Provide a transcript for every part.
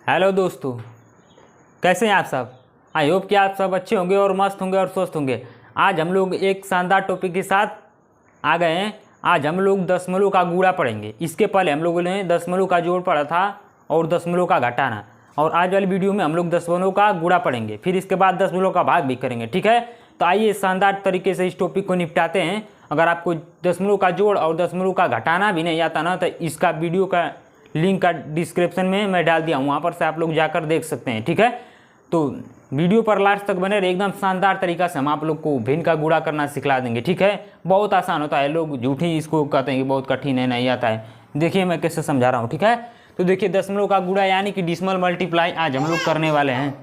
Hello दोस्तों, कैसे हैं आप सब। आई होप कि आप सब अच्छे होंगे और मस्त होंगे और स्वस्थ होंगे। आज हम लोग एक शानदार टॉपिक के साथ आ गए हैं। आज हम लोग दशमलव का गुणा पढ़ेंगे। इसके पहले हम लोगों ने दशमलव का जोड़ पढ़ा था और दशमलव का घटाना, और आज वाली वीडियो में हम लोग दशमलव का गुणा पढ़ेंगे, फिर इसके बाद दशमलव का भाग भी करेंगे। ठीक है, तो आइए शानदार तरीके से इस टॉपिक को निपटाते हैं। अगर आपको दशमलव का जोड़ और दशमलव का घटाना भी नहीं आता ना, तो इसका वीडियो का लिंक का डिस्क्रिप्शन में मैं डाल दिया हूँ, वहाँ पर से आप लोग जाकर देख सकते हैं। ठीक है, तो वीडियो पर लास्ट तक बने रहे। एकदम शानदार तरीका से हम आप लोग को भिन्न का गुणा करना सिखला देंगे। ठीक है, बहुत आसान होता है। लोग झूठी इसको कहते हैं कि बहुत कठिन है, नहीं आता है। देखिए मैं कैसे समझा रहा हूँ। ठीक है, तो देखिए दशमलव का गुणा यानी कि डेसिमल मल्टीप्लाई आज हम लोग करने वाले हैं।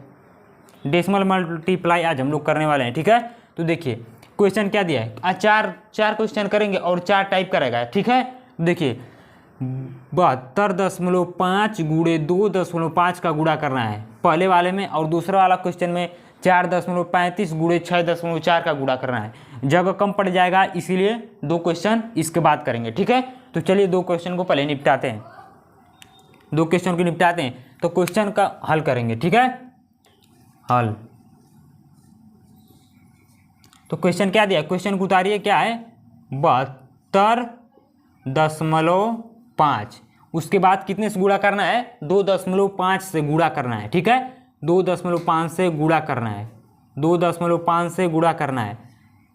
डेसिमल मल्टीप्लाई आज हम लोग करने वाले हैं। ठीक है, तो देखिए क्वेश्चन क्या दिया है। आज चार क्वेश्चन करेंगे और 4 टाइप करेगा। ठीक है, देखिए 72.5 गुणे 2.5 का गुणा करना है पहले वाले में, और दूसरा वाला क्वेश्चन में 4.35 गुणे 6.4 का गुणा करना है। जगह कम पड़ जाएगा, इसीलिए 2 क्वेश्चन इसके बाद करेंगे। ठीक है, तो चलिए 2 क्वेश्चन को पहले निपटाते हैं। 2 क्वेश्चन को निपटाते हैं तो क्वेश्चन का हल करेंगे। ठीक है, हल। तो क्वेश्चन क्या दिया, क्वेश्चन को उतारिए। क्या है, 72.5। उसके बाद कितने से गुणा करना है, 2.5 से गुणा करना है। ठीक है, 2.5 से गुणा करना है। 2.5 से गुणा करना है।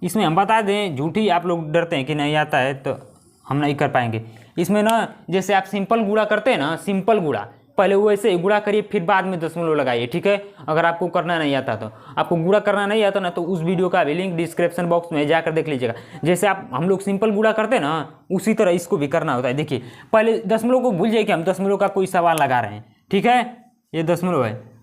इसमें हम बता दें, झूठी आप लोग डरते हैं कि नहीं आता है तो हम नहीं कर पाएंगे। इसमें ना जैसे आप सिंपल गुणा करते हैं ना, सिंपल गुणा पहले वैसे गुणा करिए, फिर बाद में दशमलव लगाइए। ठीक है, अगर आपको करना नहीं आता तो, आपको गुणा करना नहीं आता ना, तो उस वीडियो का भी लिंक डिस्क्रिप्शन बॉक्स में जाकर देख लीजिएगा। जैसे हम लोग सिंपल गुणा करते हैं ना, उसी तरह इसको भी करना होता है। देखिए पहले दशमलव को भूल जाइए कि हम दशमलव का कोई सवाल लगा रहे हैं। ठीक है, ये दशमलव है,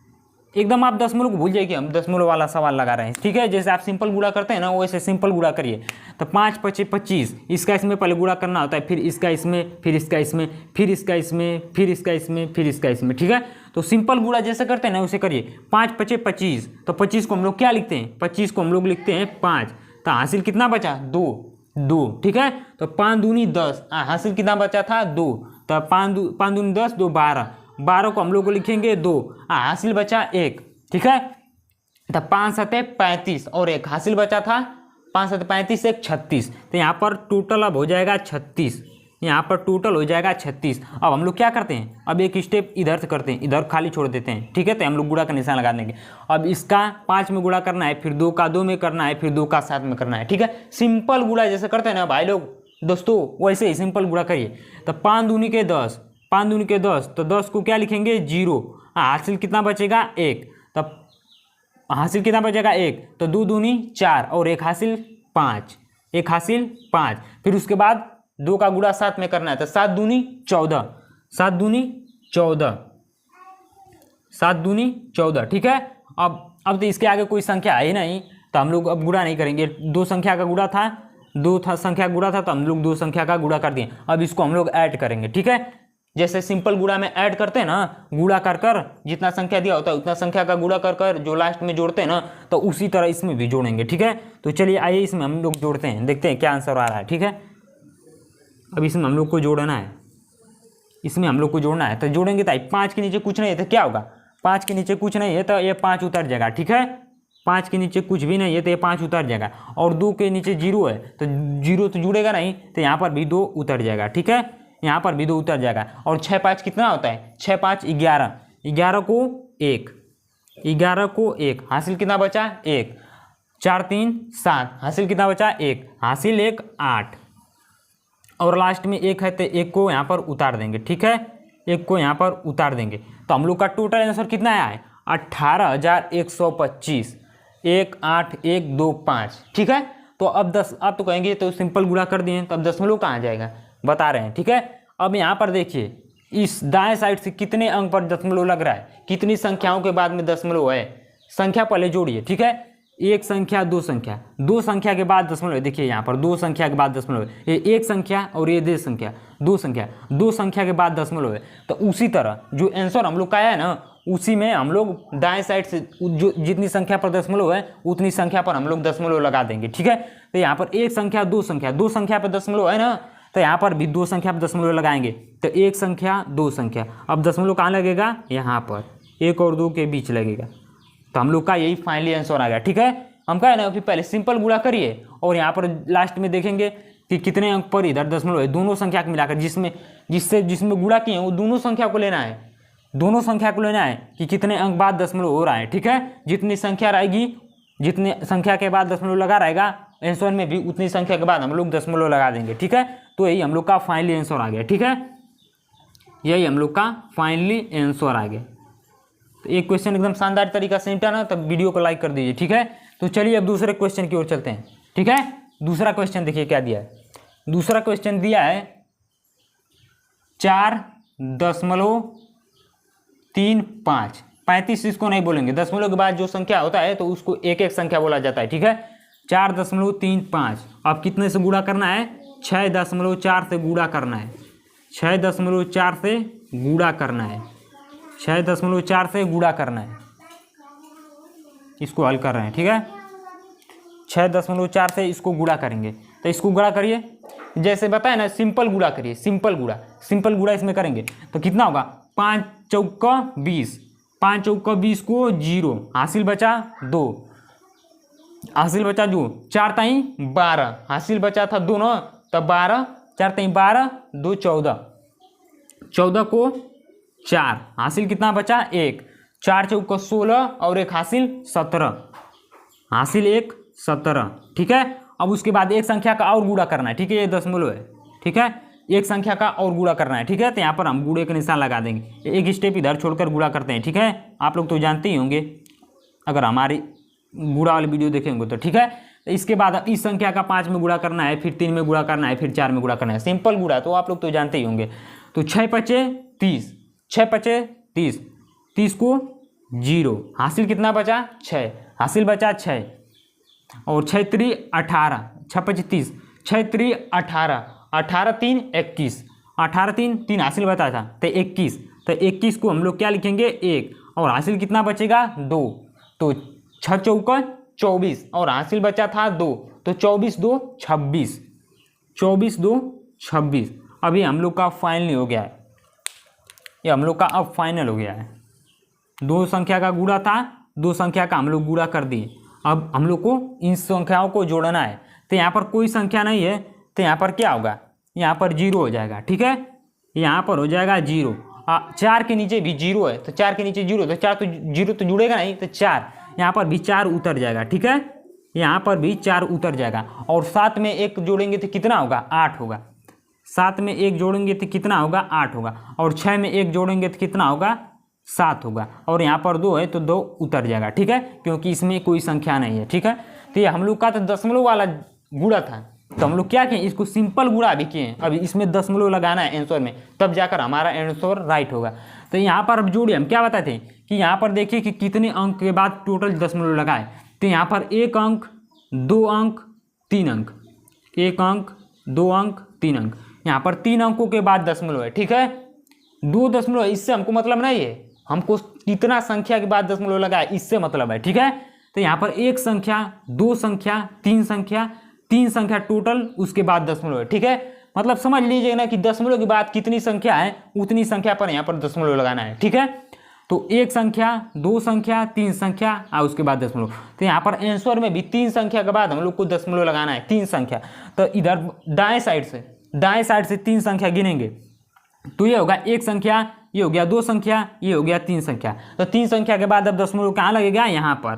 एकदम आप दशमलव को भूल जाइए कि हम दशमलव वाला सवाल लगा रहे हैं। ठीक है, जैसे आप सिंपल गुणा करते हैं ना, वैसे सिंपल गुणा करिए। तो 5 × 5 = 25, इसका इसमें पहले गुणा करना होता है, फिर इसका इसमें, फिर इसका इसमें, फिर इसका इसमें, फिर इसका इसमें, फिर इसका इसमें। ठीक है, तो सिंपल गुणा जैसे करते हैं ना वैसे करिए। 5 × 5 = 25, तो 25 को हम लोग क्या लिखते हैं, 25 को हम लोग लिखते हैं 5। तो हासिल कितना बचा, 2। ठीक है, तो 5 दूनी 10, हासिल कितना बचा था, 2। तो 5 दूनी 10, 2 12। 12 को हम लोग को लिखेंगे 2, हासिल बचा 1। ठीक है, तो 5 × 7 = 35 और 1 हासिल बचा था। 5 × 7 = 35, 1 36। तो यहाँ पर टोटल अब हो जाएगा 36। यहाँ पर टोटल हो जाएगा 36। अब हम लोग क्या करते हैं, अब एक स्टेप इधर से करते हैं, इधर खाली छोड़ देते हैं। ठीक है, तो हम लोग गुणा का निशान लगा देंगे। अब इसका 5 में गुणा करना है, फिर 2 का 2 में करना है, फिर 2 का 7 में करना है। ठीक है, सिंपल गुणा जैसे करते हैं ना भाई लोग, दोस्तों वैसे ही सिंपल गुणा करिए। तो 5 दूनी के 10, 5 दूनी के 10, तो 10 को क्या लिखेंगे, 0। हासिल कितना बचेगा, 1। तब हासिल कितना बचेगा, 1। तो 2 दूनी 4 और 1 हासिल 5, 1 हासिल 5। फिर उसके बाद 2 का गुणा 7 में करना है, तो 7 दूनी 14, 7 दूनी 14, 7 दूनी 14। ठीक है, अब तो इसके आगे कोई संख्या है ही नहीं, तो हम लोग अब गुणा नहीं करेंगे। 2 संख्या का गुणा था, 2 संख्या गुणा था, तो हम लोग 2 संख्या का गुणा कर दिए। अब इसको हम लोग ऐड करेंगे। ठीक है, जैसे सिंपल गुणा में ऐड करते हैं ना, गुणा कर कर जितना संख्या दिया होता है उतना संख्या का गुणा कर कर जो लास्ट में जोड़ते हैं ना, तो उसी तरह इसमें भी जोड़ेंगे। ठीक है, तो चलिए आइए इसमें हम लोग जोड़ते हैं, देखते हैं क्या आंसर आ रहा है। ठीक है, अब इसमें हम लोग को जोड़ना है, इसमें हम लोग को जोड़ना है। तो जोड़ेंगे तो 5 के नीचे कुछ नहीं है तो क्या होगा, 5 के नीचे कुछ नहीं है तो ये 5 उतर जाएगा। ठीक है, 5 के नीचे कुछ भी नहीं है तो ये 5 उतर जाएगा, और 2 के नीचे 0 है तो 0 तो जुड़ेगा नहीं, तो यहाँ पर भी 2 उतर जाएगा। ठीक है, यहाँ पर भी 2 उतर जाएगा। और 6 × 5 कितना होता है, 6 × 5 = 11, 11 को 1, 11 को 1 हासिल कितना बचा, 1। 4 3 7 हासिल कितना बचा, 1 हासिल 1 8, और लास्ट में 1 है तो 1 को यहाँ पर उतार देंगे। ठीक है, 1 को यहाँ पर उतार देंगे, तो हम लोग का टोटल आंसर कितना आया है, 18,125, 18125। ठीक है, तो अब तो कहेंगे तो सिंपल गुणा कर दिए, तो अब दशमलव कहाँ जाएगा बता रहे हैं। ठीक है, अब यहाँ पर देखिए इस दाएं साइड से कितने अंक पर दशमलव लग रहा है, कितनी संख्याओं के बाद में दशमलव है, संख्या पहले जोड़िए। ठीक है, 1 संख्या 2 संख्या, 2 संख्या के बाद दशमलव। देखिए यहाँ पर 2 संख्या के बाद दशमलव, ये 1 संख्या और ये 2 संख्या, 2 संख्या, 2 संख्या के बाद दशमलव है। तो उसी तरह जो आंसर हम लोग का है ना, उसी में हम लोग दाएं साइड से जो जितनी संख्या पर दशमलव है उतनी संख्या पर हम लोग दशमलव लगा देंगे। ठीक है, तो यहाँ पर 1 संख्या 2 संख्या, 2 संख्या पर दशमलव है ना, तो यहाँ पर भी 2 संख्या पर दशमलव लगाएंगे। तो 1 संख्या 2 संख्या, अब दशमलव कहाँ लगेगा, यहाँ पर। 1 और 2 के बीच लगेगा। तो हम लोग का यही फाइनली आंसर आ गया। ठीक है, हम कहा ना कि पहले सिंपल गुणा करिए और यहाँ पर लास्ट में देखेंगे कि कितने अंक पर इधर दशमलव है, दोनों संख्या को मिलाकर जिसमें गुणा किए वो दोनों संख्या को लेना है, दोनों संख्या को लेना है कि कितने अंक बाद दशमलव हो रहा है। ठीक है, जितनी संख्या रहेगी, जितने संख्या के बाद दशमलव लगा रहेगा आंसर में भी उतनी संख्या के बाद हम लोग दशमलव लगा देंगे। ठीक है, तो यही हम लोग का फाइनली आंसर आ गया। ठीक है, यही हम लोग का फाइनली आंसर आ गया। तो एक क्वेश्चन एकदम शानदार तरीका से निपटा ना, तब वीडियो को लाइक कर दीजिए। ठीक है, तो चलिए अब दूसरे क्वेश्चन की ओर चलते हैं। ठीक है, दूसरा क्वेश्चन देखिए क्या दिया है। दूसरा क्वेश्चन दिया है 4.35। 35 इसको नहीं बोलेंगे, दशमलव के बाद जो संख्या होता है तो उसको एक एक संख्या बोला जाता है। ठीक है, 4.35 अब कितने से गुणा करना है, 6.4 से गुणा करना है, 6.4 से गुणा करना है, 6.4 से गुणा करना है। इसको हल कर रहे हैं। ठीक है, 6.4 से इसको गुणा करेंगे। तो इसको गुणा करिए, जैसे बताया ना सिंपल गुणा करिए, सिंपल गुणा इसमें करेंगे तो कितना होगा, 5 चौका 20, 5 चौका 20 को 0, हासिल बचा 2, हासिल बचा जो 4 ताई 12, हासिल बचा था 2 ना, तब 12, 4 ताई 12, 2 14, 14 को 4, हासिल कितना बचा 1, 4 चौका 16 और 1 हासिल 17, हासिल 1 17। ठीक है, अब उसके बाद एक संख्या का और गुणा करना है। ठीक है, ये दशमलव है। ठीक है, एक संख्या का और गुणा करना है। ठीक है, तो यहाँ पर हम गुणे का निशान लगा देंगे, एक स्टेप इधर छोड़कर गुणा करते हैं। ठीक है, आप लोग तो जानते ही होंगे अगर हमारी गुणा वाली वीडियो देखे होंगे तो। ठीक है, तो इसके बाद इस संख्या का 5 में गुणा करना है, फिर 3 में गुणा करना है, फिर 4 में गुणा करना है। सिंपल गुणा तो आप लोग तो जानते ही होंगे। तो 6 पचे 30, 6 पचे 30, 30 को 0, हासिल कितना बचा 6, हासिल बचा 6 और 6 3 18, 6 5 30, 6 3 18, 18 3 21, 18 3 हासिल बता था तो 21, तो 21 को हम लोग क्या लिखेंगे 1 और हासिल कितना बचेगा 2, तो 6 चौका 24 और हासिल बचा था 2, तो 24 2 26, 24 2 26। अभी हम लोग का फाइनल हो गया है, ये हम लोग का अब फाइनल हो गया है। दो संख्या का गुणा था, दो संख्या का हम लोग गुणा कर दिए। अब हम लोग को इन संख्याओं को जोड़ना है। तो यहाँ पर कोई संख्या नहीं है तो यहाँ पर क्या होगा, यहाँ पर 0 हो जाएगा। ठीक है, यहाँ पर हो जाएगा 0। 4 के नीचे भी 0 है तो 4 के नीचे 0, तो 4 तो 0 तो जुड़ेगा नहीं, तो 4 यहाँ पर भी 4 उतर जाएगा। ठीक है, यहाँ पर भी 4 उतर जाएगा और 7 में 1 जोड़ेंगे तो कितना होगा 8 होगा। 7 में 1 जोड़ेंगे तो कितना होगा 8 होगा और 6 में 1 जोड़ेंगे तो कितना होगा 7 होगा और यहाँ पर 2 है तो 2 उतर जाएगा। ठीक है, क्योंकि इसमें कोई संख्या नहीं है। ठीक है, तो ये हम लोग का तो दशमलव वाला गुणा था, तो हम लोग क्या किए इसको सिंपल गुणा भी किए। अभी इसमें दशमलव लगाना है आंसर में, तब जाकर हमारा आंसर राइट होगा। तो यहाँ पर अब जोड़िए, हम क्या बताए थे कि यहाँ पर देखिए कि कितने अंक के बाद टोटल दशमलव लगाए। तो यहाँ पर 1 अंक 2 अंक 3 अंक, 1 अंक 2 अंक 3 अंक, यहाँ पर 3 अंकों के बाद दशमलव है। ठीक है, 2 दशमलव, इससे हमको मतलब नहीं है, हमको कितना संख्या के बाद दशमलव लगाए इससे मतलब है। ठीक है, तो यहाँ पर 1 संख्या 2 संख्या 3 संख्या 3 संख्या टोटल, उसके बाद दशमलव है। ठीक है, मतलब समझ लीजिए ना कि दशमलव के बाद कितनी संख्या है उतनी संख्या पर यहाँ पर दशमलव लगाना है। ठीक है, तो 1 संख्या 2 संख्या 3 संख्या और उसके बाद दशमलव। तो यहाँ पर आंसर में भी 3 संख्या के बाद हम लोग को दशमलव लगाना है, 3 संख्या। तो इधर दाएं साइड से 3 संख्या गिनेंगे तो ये होगा 1 संख्या, ये हो गया 2 संख्या, ये हो गया 3 संख्या। तो 3 संख्या के बाद अब दशमलव कहाँ लगेगा, यहाँ पर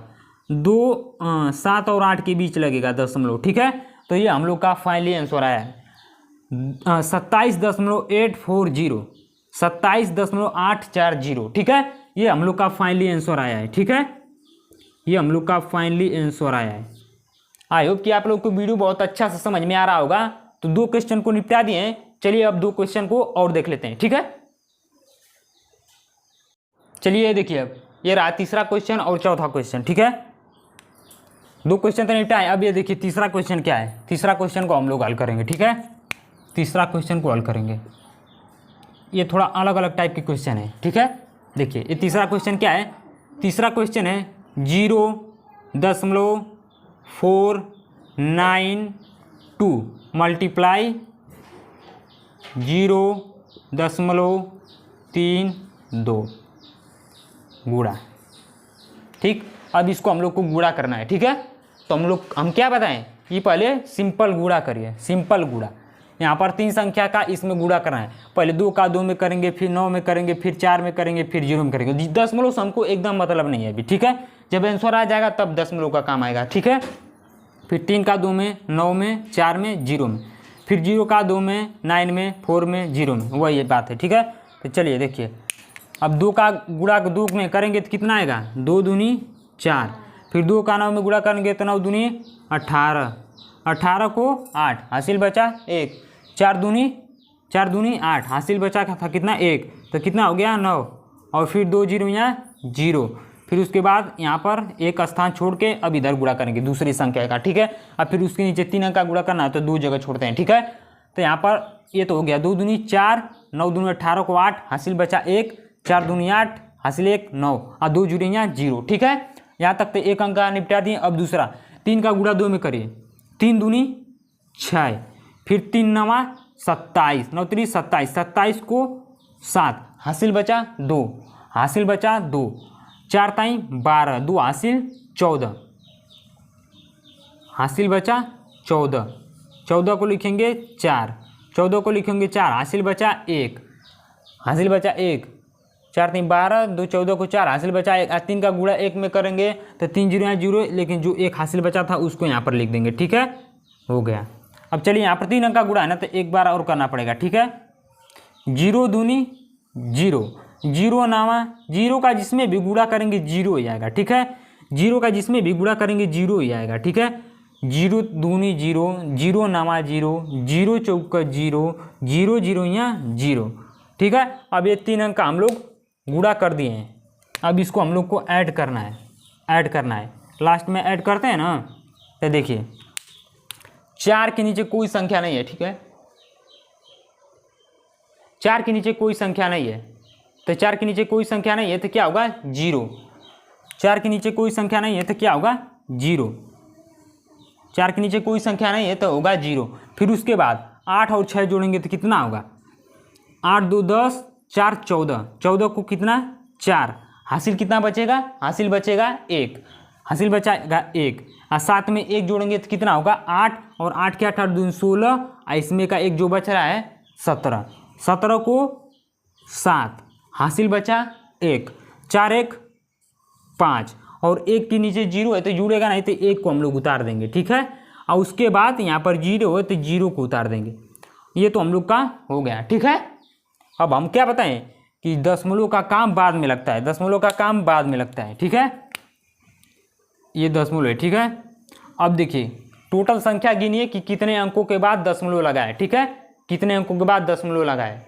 2 7 और 8 के बीच लगेगा दशमलव। ठीक है, तो ये हम लोग का फाइनली आंसर आया है 27.840, 27.840। ठीक है, ये हम लोग का फाइनली आंसर आया है। ठीक है, ये हम लोग का फाइनली आंसर आया है। आई होप कि आप लोग को वीडियो बहुत अच्छा से समझ में आ रहा होगा। तो 2 क्वेश्चन को निपटा दिए हैं, चलिए अब 2 क्वेश्चन को और देख लेते हैं। ठीक है, चलिए देखिए अब ये रहा तीसरा क्वेश्चन और चौथा क्वेश्चन। ठीक है, 2 क्वेश्चन तो निपटाए, अब ये देखिए तीसरा क्वेश्चन क्या है। तीसरा क्वेश्चन को हम लोग हल करेंगे। ठीक है, तीसरा क्वेश्चन को हल करेंगे, ये थोड़ा अलग अलग टाइप के क्वेश्चन है। ठीक है, देखिए ये तीसरा क्वेश्चन क्या है। तीसरा क्वेश्चन है 0.492 मल्टीप्लाई 0.32, गुणा। ठीक, अब इसको हम लोग को गुणा करना है। ठीक है, तो हम क्या बताएं, ये पहले सिंपल गुणा करिए, सिंपल गुणा। यहाँ पर 3 संख्या का इसमें गुणा करना है। पहले 2 का 2 में करेंगे, फिर 9 में करेंगे, फिर 4 में करेंगे, फिर 0 में करेंगे। दशमलव से हमको एकदम मतलब नहीं है अभी। ठीक है, जब आंसर आ जाएगा तब दशमलव का काम आएगा। ठीक है, फिर 3 का 2 में, 9 में, 4 में, 0 में, फिर 0 का 2 में, 9 में, 4 में, 0 में, वही बात है। ठीक है, तो चलिए देखिए, अब 2 का गुणा 2 में करेंगे तो कितना आएगा, 2 दूनी 4, फिर 2 का 9 में गुणा करेंगे तो 9 दूनी 18, 18 को 8, हासिल बचा 1, 4 दूनी 8, हासिल बचा था कितना 1, तो कितना हो गया 9, और फिर 2 0 यहाँ 0, फिर उसके बाद यहाँ पर एक स्थान छोड़ के अब इधर गुणा करेंगे दूसरी संख्या का। ठीक है, अब फिर उसके नीचे 3 अंक का गुणा करना है तो 2 जगह छोड़ते हैं। ठीक है, तो यहाँ पर ये तो हो गया 2 दूनी 4, 9 दूनी 18 को 8, हासिल बचा 1, 4 दूनी 8, हासिल 1 9, और 2 जुड़े यहाँ 0। ठीक है, यहाँ तक तो एक अंक का निपटा दिए। अब दूसरा 3 का गुणा 2 में करिए, 3 दूनी 6, फिर 3 9 27, 9 3 27, 27 को 7, हासिल बचा 2, हासिल बचा 2, 4 ताई 12, 2 हासिल 14, हासिल बचा 14, 14 को लिखेंगे 4, 14 को लिखेंगे 4, हासिल बचा 1, हासिल बचा 1, 4 3 12, 2 14 को 4, हासिल बचा 1। 3 का गुणा 1 में करेंगे तो 3 0 यहाँ 0, लेकिन जो 1 हासिल बचा था उसको यहाँ पर लिख देंगे। ठीक है, हो गया। अब चलिए यहाँ पर 3 अंक का गुणा है ना, तो एक बार और करना पड़ेगा। ठीक है, 0 दूनी 0, 0 नामा 0 का जिसमें भी गुणा करेंगे 0 ही आएगा। ठीक है, 0 का जिसमें भी गुणा करेंगे 0 ही आएगा। ठीक है, 0 दूनी 0, 0 नामा 0, 0 चौका 0, 0 0 यहाँ 0। ठीक है, अब ये 3 अंक का हम लोग गुणा कर दिए हैं। अब इसको हम लोग को ऐड करना है, ऐड करना है। लास्ट में ऐड करते हैं ना, तो देखिए 4 के नीचे कोई संख्या नहीं है। ठीक है, 4 के नीचे कोई संख्या नहीं है, तो 4 के नीचे कोई संख्या नहीं है तो क्या होगा 0। 4 के नीचे कोई संख्या नहीं है तो क्या होगा 0। 4 के नीचे कोई संख्या नहीं है तो होगा 0। फिर उसके बाद 8 और 6 जोड़ेंगे तो कितना होगा, 8 2 10, 4 14, 14 को कितना 4, हासिल कितना बचेगा, हासिल बचेगा 1, हासिल बचेगा 1, और साथ में 1 जोड़ेंगे तो कितना होगा 8, और 8 के 8 8 2 16, और इसमें का 1 जो बच रहा है 17, 17 को 7, हासिल बचा 1, 4 1 5, और 1 के नीचे 0 है तो जुड़ेगा नहीं, तो 1 को हम लोग उतार देंगे। ठीक है, और उसके बाद यहाँ पर 0 है तो 0 को उतार देंगे। ये तो हम लोग का हो गया। ठीक है, अब हम क्या बताएं कि दशमलव का काम बाद में लगता है, दशमलव का काम बाद में लगता है। ठीक है, ये दशमलव है। ठीक है, अब देखिए टोटल संख्या गिनिए कि कितने अंकों के बाद दशमलव लगाए। ठीक है, कितने अंकों के बाद दशमलव लगाए,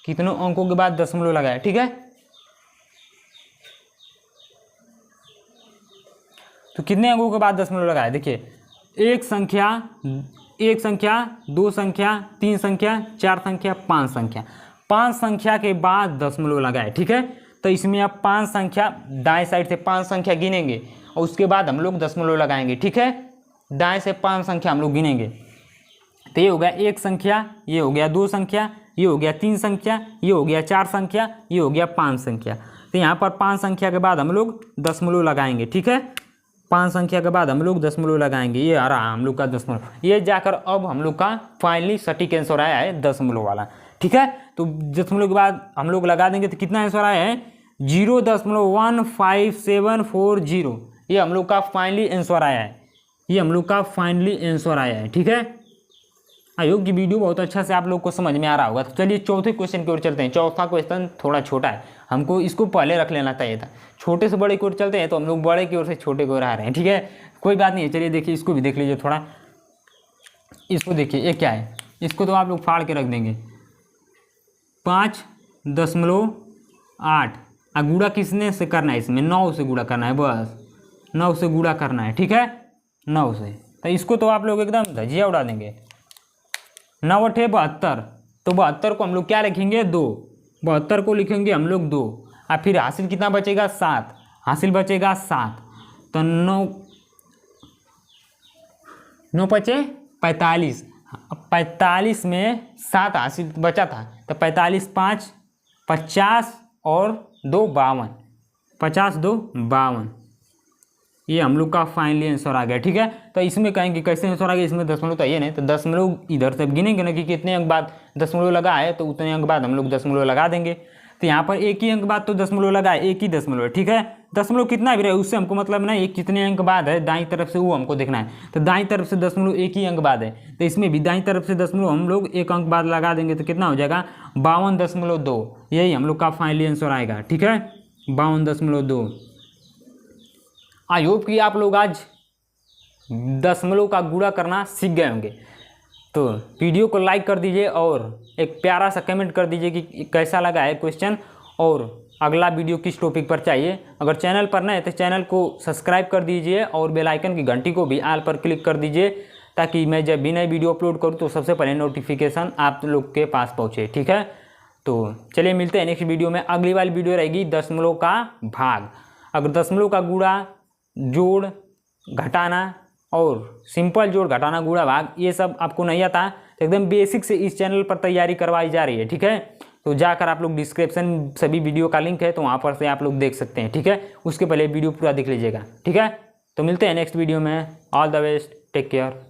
कितनों अंकों के बाद दशमलव लगाए। ठीक है, तो कितने अंकों के बाद दशमलव लगाए, देखिए एक संख्या, 2 संख्या, 3 संख्या, 4 संख्या, 5 संख्या, 5 संख्या के बाद दशमलव लगाए। ठीक है, तो इसमें आप 5 संख्या दाएं साइड से 5 संख्या गिनेंगे और उसके बाद हम लोग दशमलव लगाएंगे। ठीक है, दाएं से 5 संख्या हम लोग गिनेंगे, तो ये हो गया 1 संख्या, ये हो गया 2 संख्या, ये हो गया 3 संख्या, ये हो गया 4 संख्या, ये हो गया 5 संख्या। तो यहाँ पर 5 संख्या के बाद हम लोग दशमलव लगाएंगे। ठीक है, 5 संख्या के बाद हम लोग दशमलव लगाएंगे। ये आ रहा हम लोग का दशमलव, ये जाकर अब हम लोग का फाइनली सटीक आंसर आया है दशमलव वाला। ठीक है, तो दशमलव के बाद हम लोग लगा देंगे तो कितना आंसर आया है 0.15740। ये हम लोग का फाइनली आंसर आया है, ये हम लोग का फाइनली आंसर आया है। ठीक है, आई होप कि वीडियो बहुत अच्छा से आप लोग को समझ में आ रहा होगा। तो चलिए चौथे क्वेश्चन की ओर चलते हैं। चौथा क्वेश्चन थोड़ा छोटा है, हमको इसको पहले रख लेना चाहिए था। छोटे से बड़े की ओर चलते हैं तो हम लोग बड़े की ओर से छोटे की ओर आ रहे हैं। ठीक है, कोई बात नहीं है। चलिए देखिए, इसको भी देख लीजिए थोड़ा, इसको देखिए ये क्या है, इसको तो आप लोग फाड़ के रख देंगे। 5.8 गुणा किसने से करना है, इसमें 9 से गुणा करना है, बस 9 से गुणा करना है। ठीक है, 9 से, तो इसको तो आप लोग एकदम धजिया उड़ा देंगे। 9 8 72, तो 72 को हम लोग क्या लिखेंगे 2, 72 को लिखेंगे हम लोग 2, और फिर हासिल कितना बचेगा 7, हासिल बचेगा 7, तो 9 9 5 45, 45 में 7 हासिल बचा था, तो 45 5 50 और 2 52, 50 2 52, ये हम लोग का फाइनली आंसर आ गया। ठीक है, तो इसमें कहेंगे कैसे आंसर आ गया, इसमें दशमलव तो ये नहीं, तो दशमलव इधर से गिनेंगे ना कि कितने अंक बाद दशमलव लगा है, तो उतने अंक बाद हम लोग दशमलव लगा देंगे। तो यहाँ पर एक ही अंक बाद तो दशमलव लगा है, एक ही दशमलव है। ठीक है, दशमलव कितना भी रहे उससे हमको मतलब ना, ये कितने अंक बाद है दाईं तरफ से वो हमको देखना है। तो दाईं तरफ से दशमलव एक ही अंक बाद है, तो इसमें भी दाईं तरफ से दशमलव हम लोग एक अंक बाद लगा देंगे, तो कितना हो जाएगा 52.2, यही हम लोग का फाइनली आंसर आएगा। ठीक है, 52.2। आई होप कि आप लोग आज दशमलव का गुणा करना सीख गए होंगे। तो वीडियो को लाइक कर दीजिए और एक प्यारा सा कमेंट कर दीजिए कि कैसा लगा है क्वेश्चन, और अगला वीडियो किस टॉपिक पर चाहिए। अगर चैनल पर नए तो चैनल को सब्सक्राइब कर दीजिए और बेल आइकन की घंटी को भी ऑल पर क्लिक कर दीजिए, ताकि मैं जब भी नई वीडियो अपलोड करूँ तो सबसे पहले नोटिफिकेशन आप लोग के पास पहुँचे। ठीक है, तो चलिए मिलते हैं नेक्स्ट वीडियो में। अगली वाली वीडियो रहेगी दशमलव का भाग। अगर दशमलव का गुणा, जोड़, घटाना और सिंपल जोड़, घटाना, गुणा, भाग ये सब आपको नहीं आता तो एकदम बेसिक से इस चैनल पर तैयारी करवाई जा रही है। ठीक है, तो जाकर आप लोग डिस्क्रिप्शन सभी वीडियो का लिंक है, तो वहाँ पर से आप लोग देख सकते हैं। ठीक है, उसके पहले वीडियो पूरा देख लीजिएगा। ठीक है, तो मिलते हैं नेक्स्ट वीडियो में। All the best, take care.